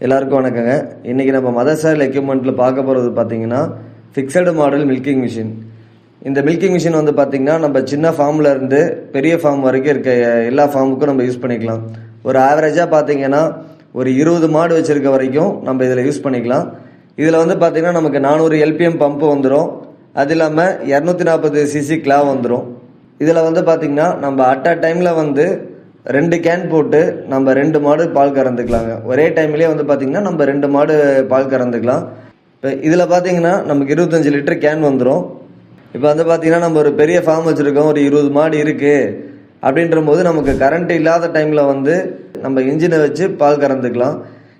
எல்லாருக்கும் வணக்கங்க. இன்னைக்கு நம்ம மதர் சாயில் எக்யூப்மெண்ட்ல பார்க்க போகிறது பார்த்தீங்கன்னா ஃபிக்ஸடு மாடல் மில்கிங் மிஷின். இந்த மில்கிங் மிஷின் வந்து பார்த்தீங்கன்னா நம்ம சின்ன ஃபார்ம்ல இருந்து பெரிய ஃபார்ம் வரைக்கும் இருக்க எல்லா ஃபார்முக்கும் நம்ம யூஸ் பண்ணிக்கலாம். ஒரு ஆவரேஜாக பார்த்தீங்கன்னா ஒரு 20 மாடு வச்சிருக்க வரைக்கும் நம்ம இதில் யூஸ் பண்ணிக்கலாம். இதில் வந்து பார்த்தீங்கன்னா நமக்கு 400 LPM பம்பு வந்துடும். அது இல்லாமல் 240 cc கிளாவ் வந்துடும். இதில் வந்து பார்த்தீங்கன்னா நம்ம அட் அ டைமில் வந்து 2 கேன் போட்டு நம்ம 2 மாடு பால் கறந்துக்கலாங்க. ஒரே டைம்லேயே வந்து பார்த்தீங்கன்னா நம்ம 2 மாடு பால் கறந்துக்கலாம். இப்போ இதில் பார்த்தீங்கன்னா நமக்கு 25 லிட்டர் கேன் வந்துடும். இப்போ வந்து பார்த்தீங்கன்னா நம்ம ஒரு பெரிய ஃபார்ம் வச்சுருக்கோம், ஒரு 20 மாடு இருக்குது அப்படின்ற போது நமக்கு கரண்ட் இல்லாத டைமில் வந்து நம்ம இன்ஜினை வச்சு பால் கறந்துக்கலாம்.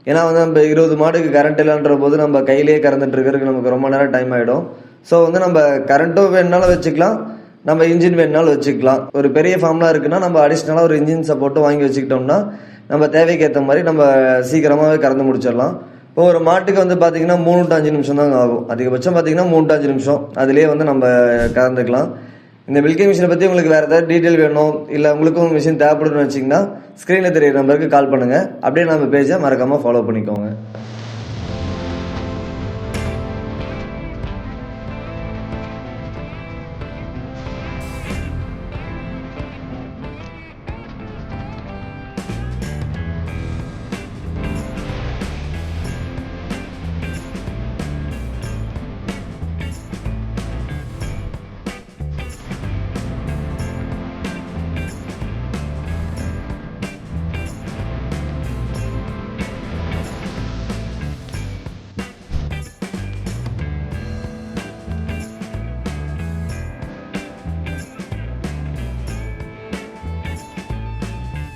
ஏன்னா வந்து நம்ம 20 மாடுக்கு கரண்ட் இல்லைன்ற போது நம்ம கையிலேயே கறந்துட்டு இருக்கிறதுக்கு நமக்கு ரொம்ப நேரம் டைம் ஆகிடும். ஸோ வந்து நம்ம கரண்ட்டும் வேணுனாலும் வச்சுக்கலாம், நம்ம இன்ஜின் வேணுனாலும் வச்சுக்கலாம். ஒரு பெரிய ஃபார்ம்லாம் இருக்குன்னா நம்ம அடிஷ்னலாக ஒரு இன்ஜின் சப்போர்ட்டும் வாங்கி வச்சுக்கிட்டோம்னா நம்ம தேவைக்கு ஏற்ற மாதிரி நம்ம சீக்கிரமாகவே கறந்து முடிச்சிடலாம். இப்போ ஒரு மாட்டுக்கு வந்து பார்த்தீங்கன்னா 3 to 5 நிமிஷம் தாங்க ஆகும். அதிகபட்சம் பார்த்தீங்கன்னா 3 to 5 நிமிஷம் அதுலேயே வந்து நம்ம கறந்துக்கலாம். இந்த மில்கிங் மிஷினை பற்றி உங்களுக்கு வேறு ஏதாவது டீட்டெயில் வேணும், இல்லை உங்களுக்கும் மிஷின் தேவைப்படுதுன்னு வச்சிங்கன்னா ஸ்க்ரீனில் தெரியுற நம்பருக்கு கால் பண்ணுங்கள். அப்படியே நம்ம பேஜை மறக்காமல் ஃபாலோ பண்ணிக்கோங்க.